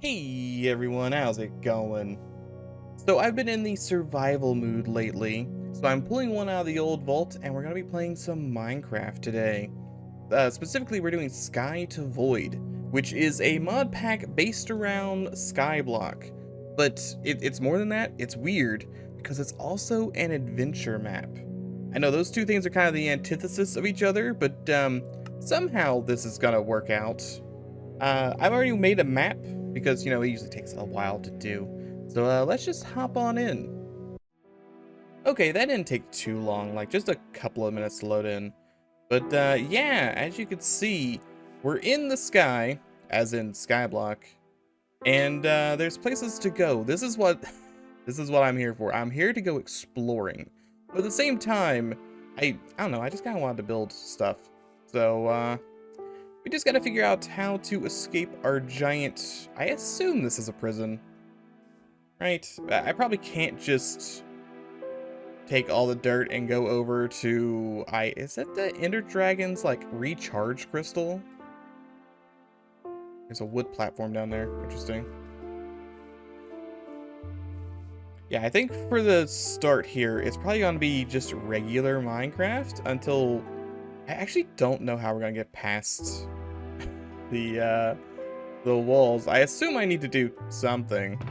Hey everyone, how's it going? So I've been in the survival mood lately, so I'm pulling one out of the old vault and we're going to be playing some Minecraft today. Specifically, we're doing Sky to Void, which is a mod pack based around skyblock. But it's more than that, it's weird, because it's also an adventure map. I know those two things are kind of the antithesis of each other, but somehow this is going to work out. I've already made a map because, it usually takes a while to do. So let's just hop on in. Okay, that didn't take too long, like just a couple of minutes to load in. But yeah, as you can see, we're in the sky, as in skyblock, and there's places to go. This is what this is what I'm here for. I'm here to go exploring. But at the same time, I don't know, I just kind of wanted to build stuff. So we just gotta figure out how to escape our giant... I assume this is a prison. Right? I probably can't just take all the dirt and go over to... Is that the Ender Dragon's, like, recharge crystal? There's a wood platform down there. Interesting. Yeah, I think for the start here, it's probably gonna be just regular Minecraft until... I actually don't know how we're gonna get past the walls. I assume I need to do something.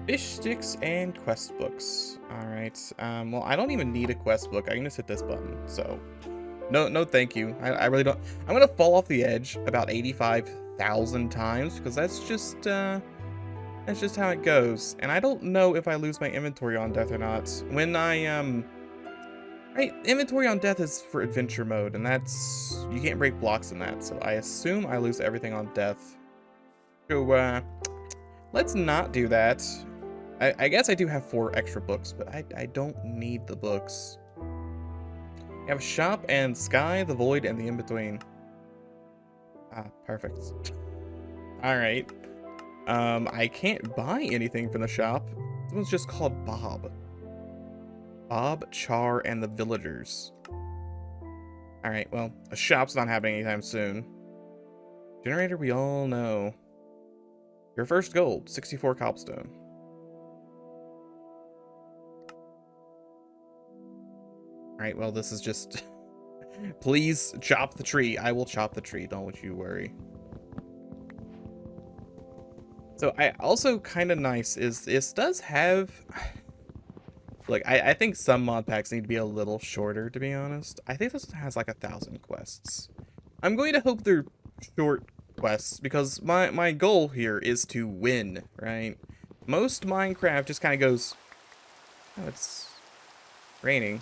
Fish sticks and quest books. Alright. Well, I don't even need a quest book. I can just hit this button. So, no thank you. I really don't. I'm gonna fall off the edge about 85,000 times because that's just how it goes. And I don't know if I lose my inventory on death or not. When right, inventory on death is for adventure mode, and that's... you can't break blocks in that, so I assume I lose everything on death. So, let's not do that. I guess I do have 4 extra books, but I don't need the books. I have a shop and Sky, the Void, and the in-between. Ah, perfect. Alright. I can't buy anything from the shop. This one's just called Bob. Bob, Char, and the Villagers. Alright, well, a shop's not happening anytime soon. Generator, we all know. Your first gold, 64 cobblestone. Alright, well, this is just... Please chop the tree. I will chop the tree, don't you worry. So, I also kind of nice is this does have... Like, I think some mod packs need to be a little shorter, to be honest. I think this one has like 1,000 quests. I'm going to hope they're short quests, because my goal here is to win, right? Most Minecraft just kind of goes... Oh, it's raining.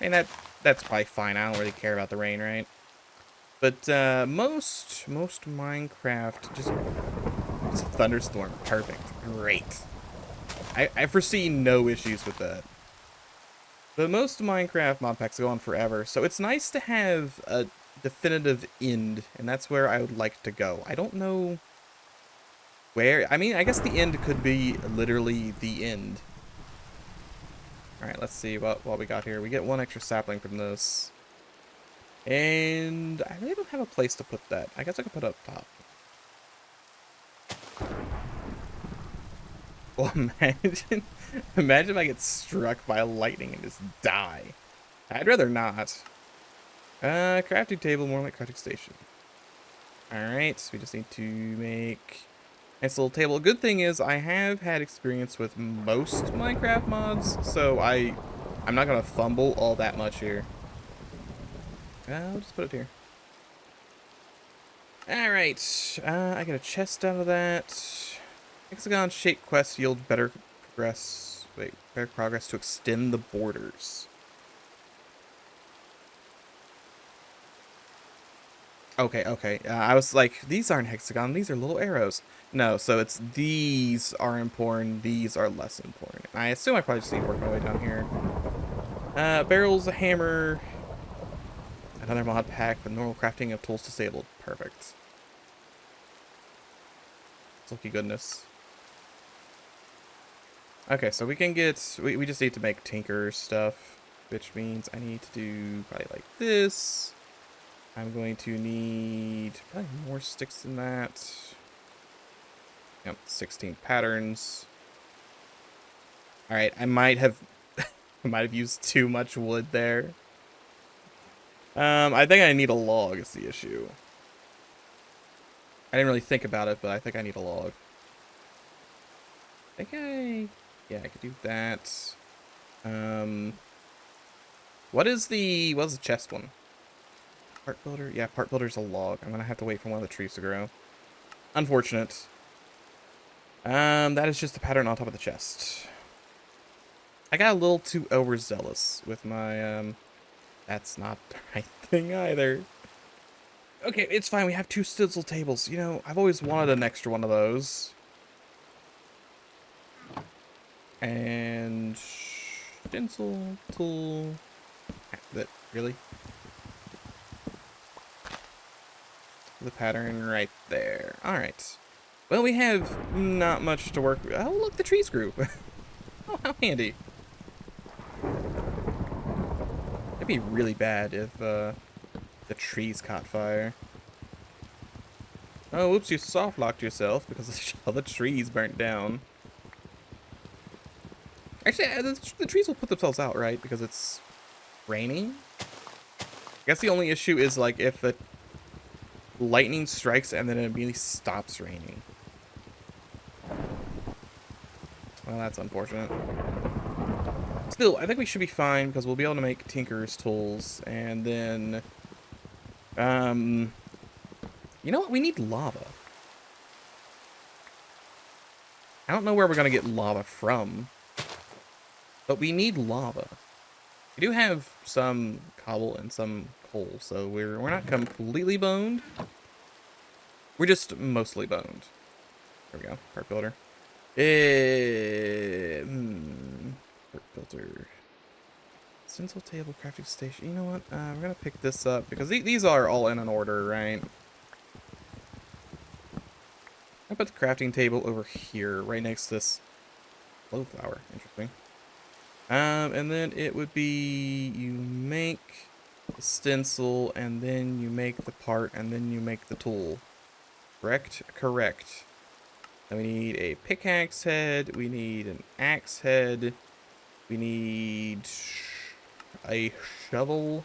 I mean, that's probably fine. I don't really care about the rain, right? But most Minecraft just... It's a thunderstorm. Perfect. Great. I foresee no issues with that. But most Minecraft mod packs go on forever, so it's nice to have a definitive end, and that's where I would like to go. I don't know where... I mean, I guess the end could be literally the end. Alright, let's see what we got here. We get 1 extra sapling from this. And I really don't have a place to put that. I guess I could put it up top. Well, imagine if I get struck by lightning and just die. I'd rather not. Crafting table, more like crafting station. Alright, so we just need to make a nice little table. Good thing is I have had experience with most Minecraft mods, so I'm not gonna fumble all that much here. I'll just put it here. Alright, I get a chest out of that. Hexagon shaped quests yield better progress to extend the borders. Okay. I was like, these aren't hexagon, these are little arrows. No, so it's these are important, these are less important. I assume I probably just need to work my way down here. Barrels, a hammer, another mod pack with normal crafting of tools disabled. Perfect. Lucky goodness. Okay, so we can get... We just need to make tinker stuff, which means I need to do probably like this. I'm going to need probably more sticks than that. Yep, 16 patterns. All right, I might have used too much wood there. I think I need a log is the issue. I didn't really think about it, but I think I need a log. Yeah, I could do that. What's the chest one? Part builder? Yeah, part builder's a log. I'm gonna have to wait for one of the trees to grow. Unfortunate. That is just the pattern on top of the chest. I got a little too overzealous with my, that's not the right thing either. Okay, it's fine. We have 2 stencil tables. You know, I've always wanted an extra one of those. And stencil tool. That really? The pattern right there. All right. Well, we have not much to work with. Oh, look, the trees grew. Oh, how handy. It'd be really bad if the trees caught fire. Oh, oops, you soft locked yourself because all the trees burnt down. Actually, the trees will put themselves out, right? Because it's raining. I guess the only issue is like if the lightning strikes and then it immediately stops raining. Well, that's unfortunate. Still, I think we should be fine because we'll be able to make Tinker's tools, and then, you know what? We need lava. I don't know where we're gonna get lava from, but we need lava. We do have some cobble and some coal, so we're not completely boned. We're just mostly boned. There we go. Part builder. Part builder. Stencil table, crafting station. You know what? We're gonna pick this up because these are all in an order, right? I put the crafting table over here, right next to this glow flower. Interesting. And then it would be you make the stencil, and then you make the part, and then you make the tool. Correct? Correct. Then we need a pickaxe head. We need an axe head. We need a shovel.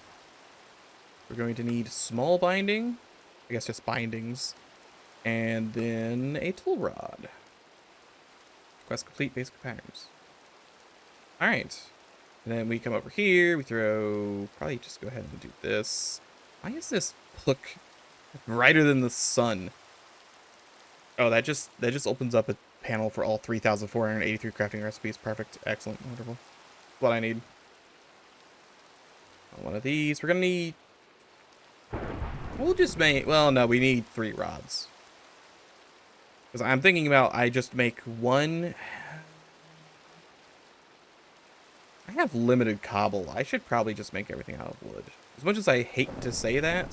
We're going to need small binding. I guess just bindings. And then a tool rod. Quest complete, basic patterns. Alright. And then we come over here. We throw... Probably just go ahead and do this. Why is this hook brighter than the sun? Oh, that just opens up a panel for all 3,483 crafting recipes. Perfect. Excellent. Wonderful. What I need. One of these. We're gonna need... We'll just make... Well, no, we need 3 rods. Because I'm thinking about I just make one... I have limited cobble. I should probably just make everything out of wood. As much as I hate to say that,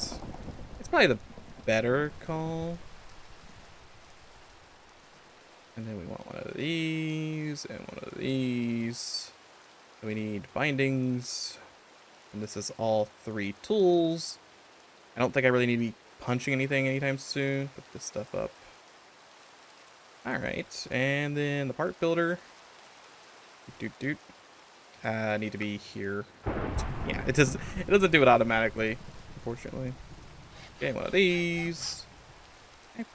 it's probably the better call. And then we want one of these, and one of these. And we need bindings. And this is all 3 tools. I don't think I really need to be punching anything anytime soon. Put this stuff up. Alright, and then the part builder. Need to be here. Yeah, it doesn't do it automatically, unfortunately. Okay, one of these.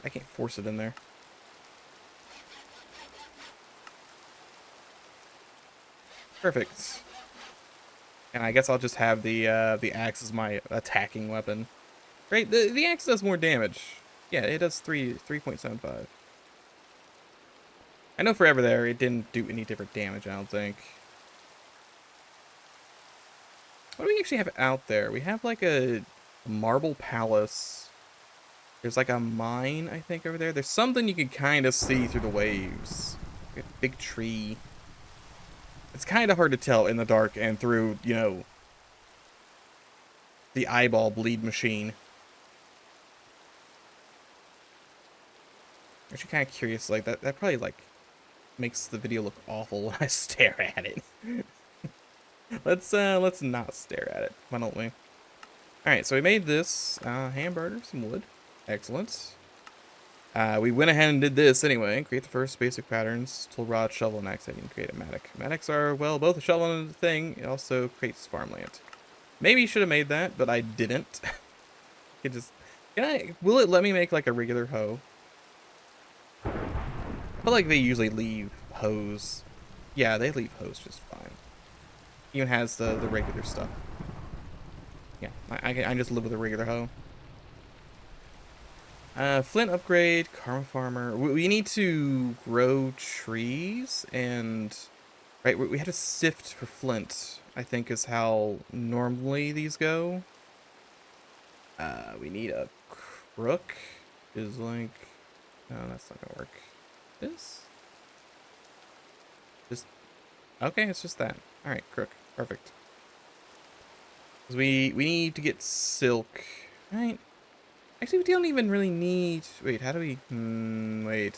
I can't force it in there. Perfect. And I guess I'll just have the axe as my attacking weapon. Right? The axe does more damage. Yeah, it does 3.75. I know forever there it didn't do any different damage, I don't think. What do we actually have out there? We have like a marble palace. There's like a mine, I think, over there. There's something you can kind of see through the waves. Like a big tree. It's kind of hard to tell in the dark and through, you know, the eyeball bleed machine. I'm actually kind of curious, like, that probably, like, makes the video look awful when I stare at it. Let's not stare at it. Why don't we? Alright, so we made this hamburger, some wood. Excellent. We went ahead and did this anyway. Create the first basic patterns. Tool rod, shovel, and axe. I can create a mattock. Mattocks are, well, both a shovel and a thing. It also creates farmland. Maybe you should have made that, but I didn't. It just... will it let me make like a regular hoe? I feel like they usually leave hoes. Yeah, they leave hoes just fine. Even has the regular stuff. Yeah, I can just live with a regular hoe. Flint upgrade, Karma Farmer. We need to grow trees and... Right, we have to sift for flint, I think is how normally these go. We need a crook. Is like... No, that's not gonna work. This? Just... Okay, it's just that. Alright, crook. Perfect. Because we need to get silk. Right? Actually, we don't even really need... Wait, how do we... wait.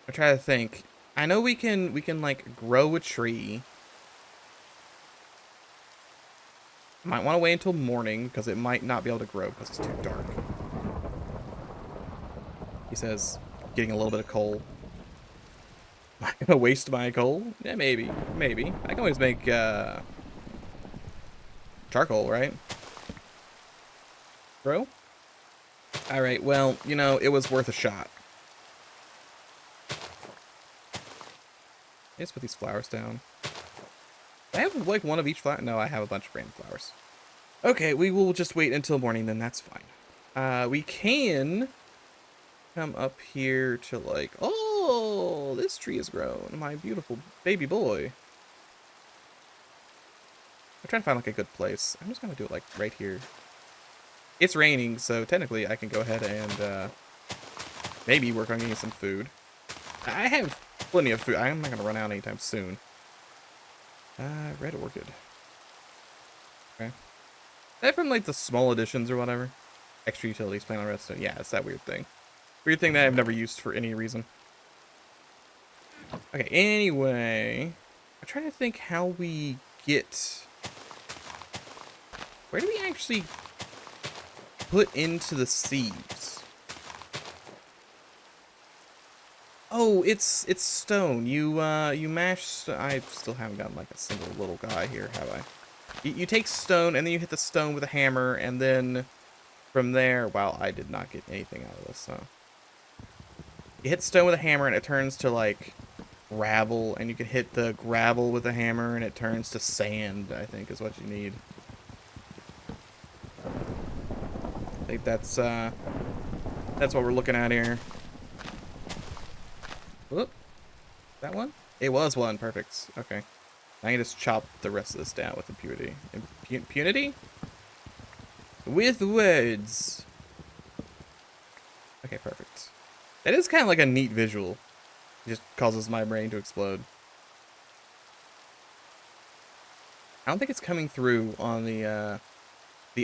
I'm trying to think. I know we can like grow a tree. Might want to wait until morning because it might not be able to grow because it's too dark. He says, getting a little bit of coal. Am I gonna waste my coal? Yeah, maybe. Maybe. I can always make charcoal, right? Grow? Alright, well, you know, it was worth a shot. Let's put these flowers down. I have like one of each flower. No, I have a bunch of random flowers. Okay, we will just wait until morning then, that's fine. We can come up here to like, oh, this tree has grown, my beautiful baby boy. I'm trying to find like a good place. I'm just gonna do it like right here. It's raining, so technically I can go ahead and maybe work on getting some food. I have plenty of food. I'm not gonna run out anytime soon. Red orchid. Okay. That from like the small editions or whatever. Extra utilities, plant on redstone. Yeah, it's that weird thing. Weird thing that I've never used for any reason. Okay, anyway. I'm trying to think how we get... Where do we actually put into the seeds? Oh, it's stone. You mash... I still haven't gotten like a single little guy here, have I? You take stone, and then you hit the stone with a hammer, and then from there... Wow, I did not get anything out of this, so... You hit stone with a hammer, and it turns to, like, gravel, and you can hit the gravel with a hammer, and it turns to sand, I think, is what you need. I think that's what we're looking at here. Whoop. That one? It was one. Perfect. Okay. I can just chop the rest of this down with impunity. Impunity? With words. Okay, perfect. That is kind of like a neat visual. It just causes my brain to explode. I don't think it's coming through on the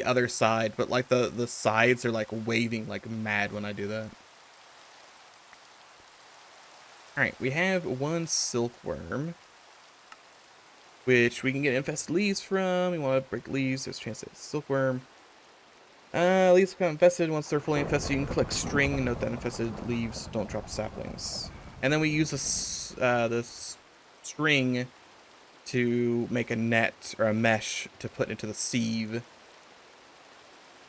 other side, but like the sides are like waving like mad when I do that. Alright, we have one silkworm, which we can get infested leaves from. We want to break leaves. There's a chance that it's silkworm. Leaves become infested. Once they're fully infested, you can click string. Note that infested leaves don't drop saplings. And then we use this string to make a net or a mesh to put into the sieve.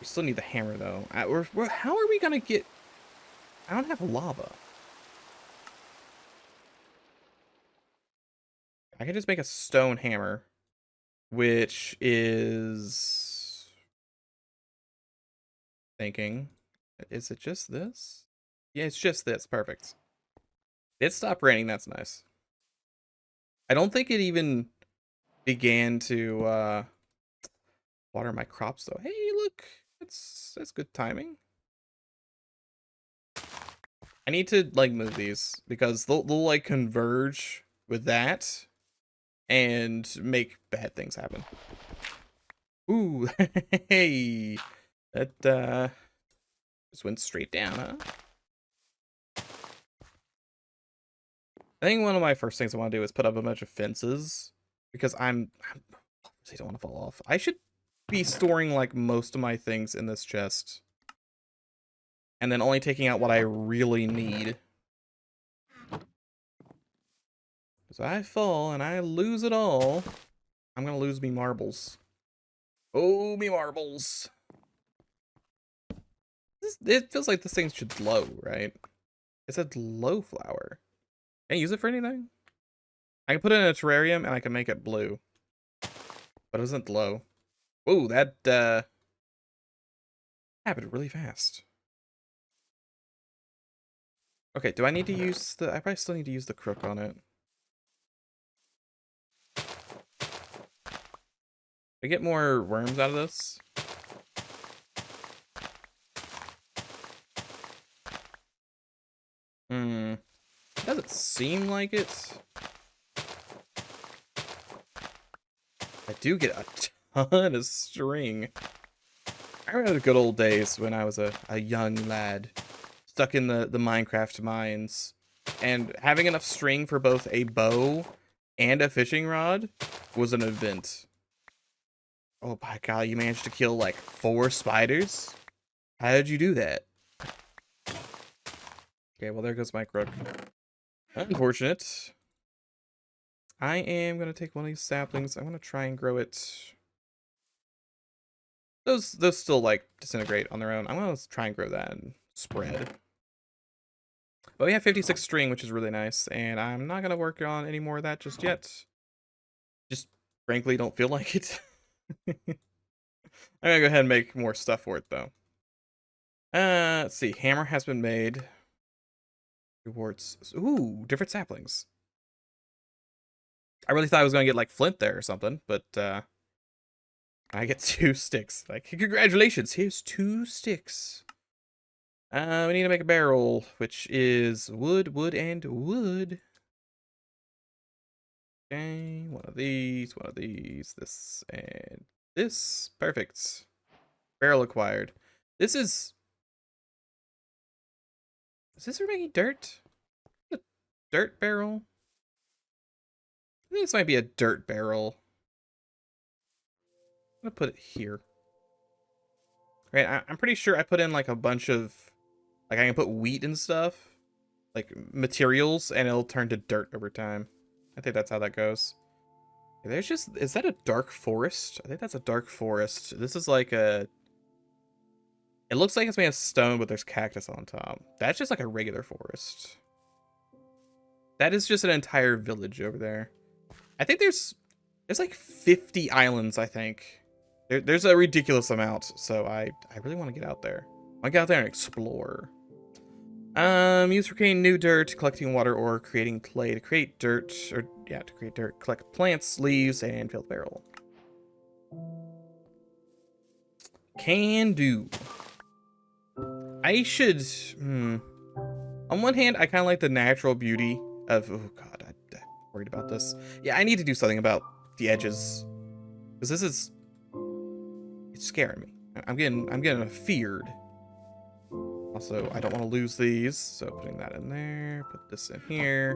We still need the hammer though. How are we gonna get... I don't have lava. I can just make a stone hammer, which is... Thinking. Is it just this? Yeah, it's just this. Perfect. It stopped raining. That's nice. I don't think it even began to water my crops though. Hey, look. That's good timing. I need to like move these because they'll like converge with that and make bad things happen. Ooh, hey. That just went straight down, huh? I think one of my first things I want to do is put up a bunch of fences because I'm I don't want to fall off. I should be storing like most of my things in this chest. And then only taking out what I really need. Because I fall and I lose it all. I'm going to lose me marbles. Oh, me marbles. It feels like this thing should glow, right? It said glow flower. Can I use it for anything? I can put it in a terrarium and I can make it blue. But it doesn't glow. Whoa, that happened really fast. Okay, do I need to use the... I probably still need to use the crook on it. I get more worms out of this. Doesn't seem like it. I do get a ton of string. I remember the good old days when I was a young lad, stuck in the Minecraft mines, and having enough string for both a bow and a fishing rod was an event. Oh my god, you managed to kill like 4 spiders? How did you do that? Okay, well there goes my crook. Unfortunate. I am going to take one of these saplings. I'm going to try and grow it. Those still, like, disintegrate on their own. I'm going to try and grow that and spread. But we have 56 string, which is really nice. And I'm not going to work on any more of that just yet. Just, frankly, don't feel like it. I'm going to go ahead and make more stuff for it, though. Let's see. Hammer has been made. Rewards. Ooh, different saplings. I really thought I was going to get, like, flint there or something, but, I get 2 sticks. Like, congratulations, here's 2 sticks. We need to make a barrel, which is wood, and wood. Okay, one of these, this, and this. Perfect. Barrel acquired. This is this for making dirt? A dirt barrel? I think this might be a dirt barrel. I'm gonna put it here. Right, I'm pretty sure I put in like a bunch of, like I can put wheat and stuff, like materials, and it'll turn to dirt over time. I think that's how that goes. There's just, is that a dark forest? I think that's a dark forest. This is like a, it looks like it's made of stone, but there's cactus on top. That's just like a regular forest. That is just an entire village over there. I think there's like 50 islands, I think. There's a ridiculous amount, so I really want to get out there. I want to get out there and explore. Use for creating new dirt, collecting water, or creating clay. To create dirt, or yeah, to create dirt, collect plants, leaves, and fill the barrel. Can do. I should, on one hand, I kind of like the natural beauty of, oh god, I'm worried about this. Yeah, I need to do something about the edges. Because this is, it's scaring me. I'm getting feared. Also, I don't want to lose these, so putting that in there, put this in here.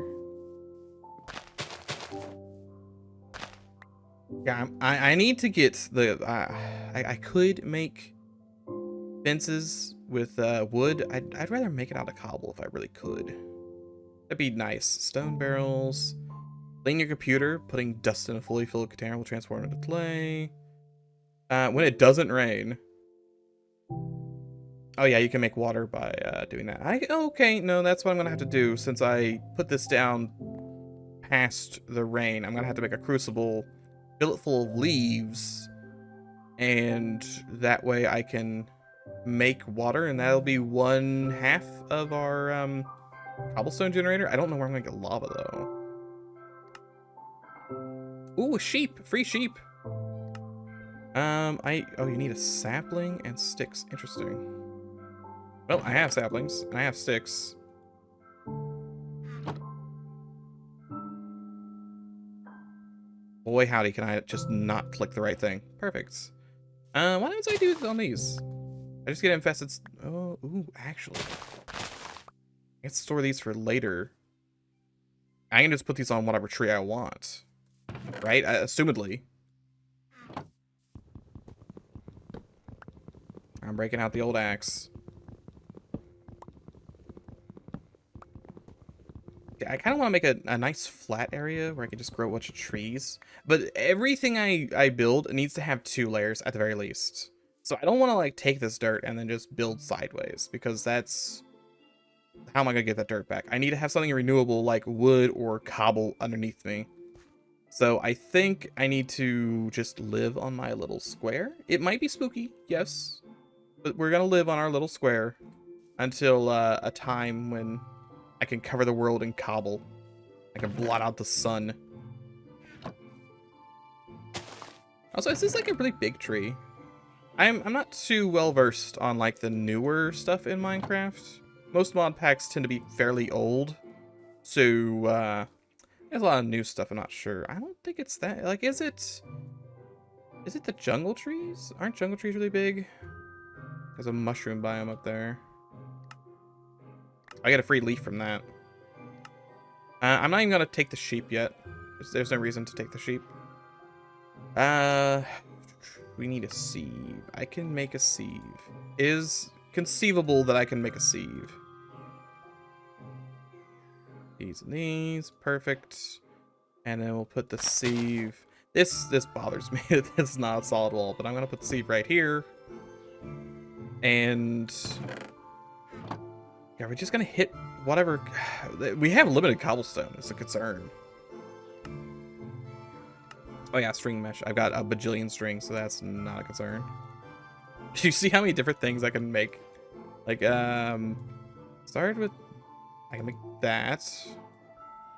Yeah, I need to get the, I could make fences with wood. I'd rather make it out of cobble if I really could. That'd be nice. Stone barrels. Clean your computer. Putting dust in a fully filled container will transform into clay. When it doesn't rain. Oh yeah, you can make water by doing that. Okay, no, that's what I'm gonna have to do since I put this down past the rain. I'm gonna have to make a crucible, fill it full of leaves, and that way I can make water, and that'll be 1/2 of our cobblestone generator. I don't know where I'm gonna get lava though. Ooh, a sheep! Free sheep! Oh, you need a sapling and sticks. Interesting. Well, I have saplings, and I have sticks. Boy, howdy, can I just not click the right thing. Perfect. Why don't I do it on these? I just get infested. Oh, ooh, actually. I can store these for later. I can just put these on whatever tree I want. Right? Assumedly. I'm breaking out the old axe. I kind of want to make a nice flat area where I can just grow a bunch of trees. But everything I build needs to have 2 layers at the very least. So I don't want to like take this dirt and then just build sideways, because that's... How am I going to get that dirt back? I need to have something renewable like wood or cobble underneath me. So I think I need to just live on my little square. It might be spooky, yes. But we're going to live on our little square until a time when I can cover the world in cobble. I can blot out the sun. Also, is this like a really big tree? I'm not too well versed on like the newer stuff in Minecraft. Most mod packs tend to be fairly old. So there's a lot of new stuff, I'm not sure. I don't think it's that, like, is it the jungle trees? Aren't jungle trees really big? There's a mushroom biome up there. I get a free leaf from that. I'm not even gonna take the sheep yet. There's no reason to take the sheep. We need a sieve. I can make a sieve. It is conceivable that I can make a sieve. These and these, perfect. And then we'll put the sieve. This bothers me. It's not a solid wall, but I'm gonna put the sieve right here. And yeah, we're just gonna hit whatever. We have limited cobblestone. It's a concern. Oh yeah, string mesh. I've got a bajillion strings, so that's not a concern. Do you see how many different things I can make? Like, started with, I can make that.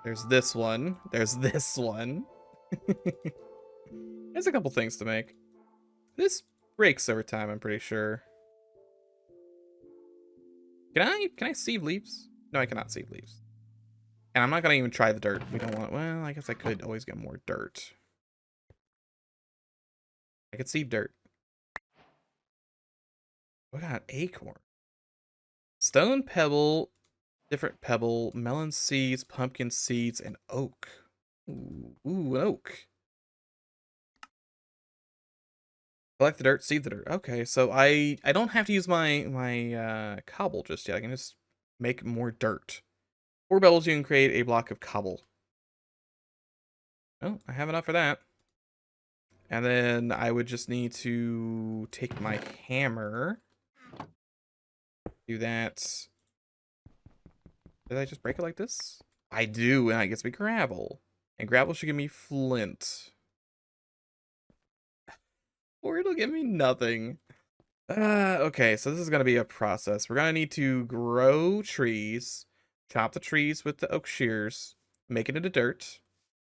There's this one. There's this one. There's a couple things to make. This breaks over time, I'm pretty sure. Can I sieve leaves? No, I cannot sieve leaves. And I'm not gonna even try the dirt. We don't want, well, I guess I could always get more dirt. I could sieve dirt. We got acorn. Stone pebble, different pebble, melon seeds, pumpkin seeds, and oak. Ooh, an oak. Collect the dirt, seed the dirt. Okay, so I don't have to use my cobble just yet. I can just make more dirt. 4 pebbles, you can create a block of cobble. Oh, I have enough for that. And then I would just need to take my hammer. Do that. Did I just break it like this? I do, and it gets me gravel. And gravel should give me flint. Or it'll give me nothing. Okay, so this is gonna be a process. We're gonna need to grow trees, chop the trees with the oak shears, make it into dirt,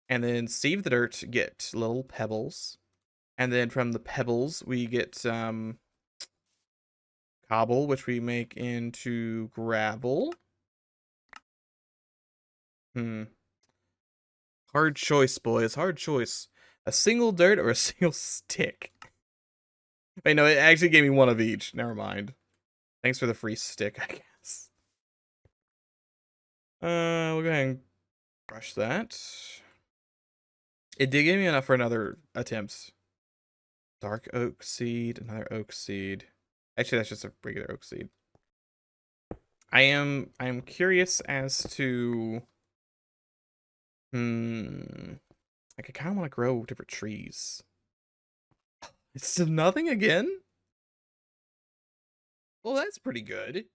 and then sieve the dirt to get little pebbles. And then from the pebbles, we get cobble, which we make into gravel. Hard choice, boys. Hard choice. A single dirt or a single stick? Wait, no, it actually gave me one of each. Never mind. Thanks for the free stick, I guess. We'll go ahead and brush that. It did give me enough for another attempt. Dark oak seed, another oak seed. Actually, that's just a regular oak seed. I am curious as to like, I kind of want to grow different trees. It's nothing again? Well, that's pretty good.